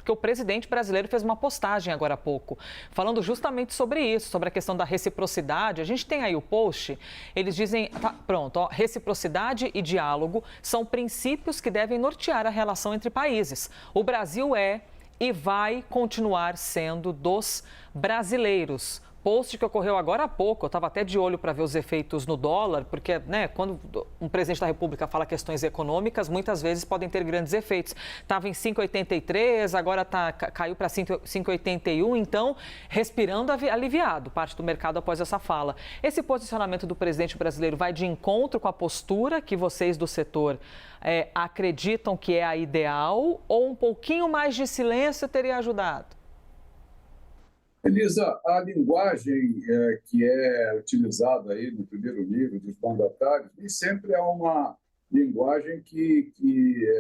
porque o presidente brasileiro fez uma postagem agora há pouco, falando justamente sobre isso, sobre a questão da reciprocidade. A gente tem aí o post, eles dizem, tá, pronto, ó, reciprocidade e diálogo são princípios que devem nortear a relação entre países. O Brasil é e vai continuar sendo dos brasileiros. Post que ocorreu agora há pouco, eu estava até de olho para ver os efeitos no dólar, porque quando um presidente da República fala questões econômicas, muitas vezes podem ter grandes efeitos. Estava em 5,83, agora caiu para 5,81, então respirando aliviado, parte do mercado após essa fala. Esse posicionamento do presidente brasileiro vai de encontro com a postura que vocês do setor acreditam que é a ideal, ou um pouquinho mais de silêncio teria ajudado? Elisa, a linguagem que é utilizada aí no primeiro nível dos mandatários nem sempre é uma linguagem que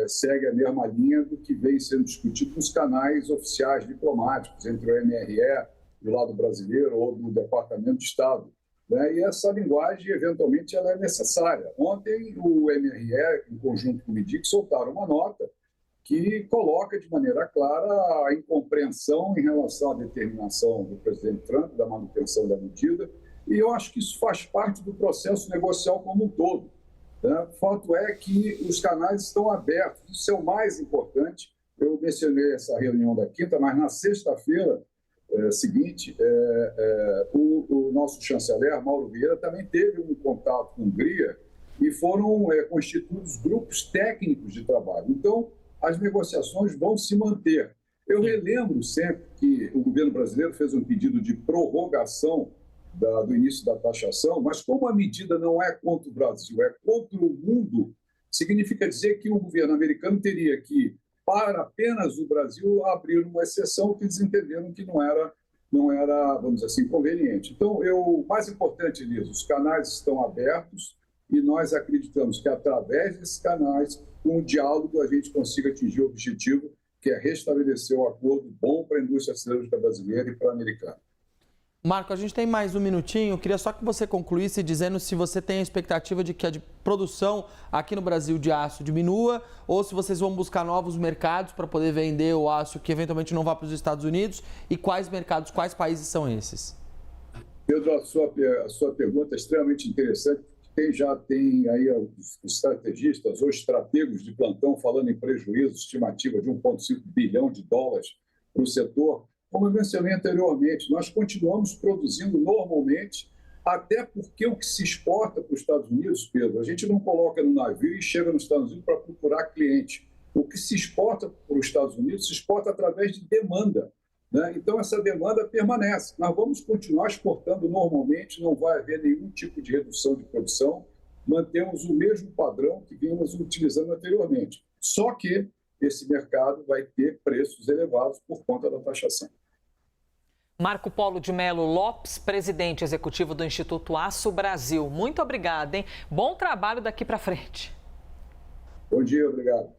segue a mesma linha do que vem sendo discutido nos canais oficiais diplomáticos, entre o MRE do lado brasileiro ou do Departamento de Estado. E essa linguagem, eventualmente, ela é necessária. Ontem, o MRE, em conjunto com o MIDIC, soltaram uma nota que coloca de maneira clara a incompreensão em relação à determinação do presidente Trump, da manutenção da medida, e eu acho que isso faz parte do processo negocial como um todo. O fato é que os canais estão abertos, isso é o mais importante. Eu mencionei essa reunião da quinta, mas na sexta-feira seguinte, o nosso chanceler, Mauro Vieira, também teve um contato com a Hungria e foram constituídos grupos técnicos de trabalho. Então, as negociações vão se manter. Eu relembro sempre que o governo brasileiro fez um pedido de prorrogação do início da taxação, mas como a medida não é contra o Brasil, é contra o mundo, significa dizer que o governo americano teria que, para apenas o Brasil, abrir uma exceção que eles entenderam que não era, vamos dizer assim, conveniente. Então, o mais importante, Elisa, os canais estão abertos e nós acreditamos que, através desses canais, com o diálogo, a gente consiga atingir o objetivo, que é restabelecer o acordo bom para a indústria siderúrgica brasileira e para a americana. Marco, a gente tem mais um minutinho. Eu queria só que você concluísse dizendo se você tem a expectativa de que a produção aqui no Brasil de aço diminua ou se vocês vão buscar novos mercados para poder vender o aço que eventualmente não vá para os Estados Unidos e quais mercados, quais países são esses? Pedro, a sua pergunta é extremamente interessante. Já tem aí os estrategistas ou estrategos de plantão falando em prejuízo, estimativa de 1,5 bilhão de dólares para o setor. Como eu mencionei anteriormente, nós continuamos produzindo normalmente, até porque o que se exporta para os Estados Unidos, Pedro, a gente não coloca no navio e chega nos Estados Unidos para procurar cliente. O que se exporta para os Estados Unidos se exporta através de demanda. Então, essa demanda permanece. Nós vamos continuar exportando normalmente, não vai haver nenhum tipo de redução de produção, mantemos o mesmo padrão que vínhamos utilizando anteriormente. Só que esse mercado vai ter preços elevados por conta da taxação. Marco Polo de Melo Lopes, presidente executivo do Instituto Aço Brasil. Muito obrigada, hein? Bom trabalho daqui para frente. Bom dia, obrigado.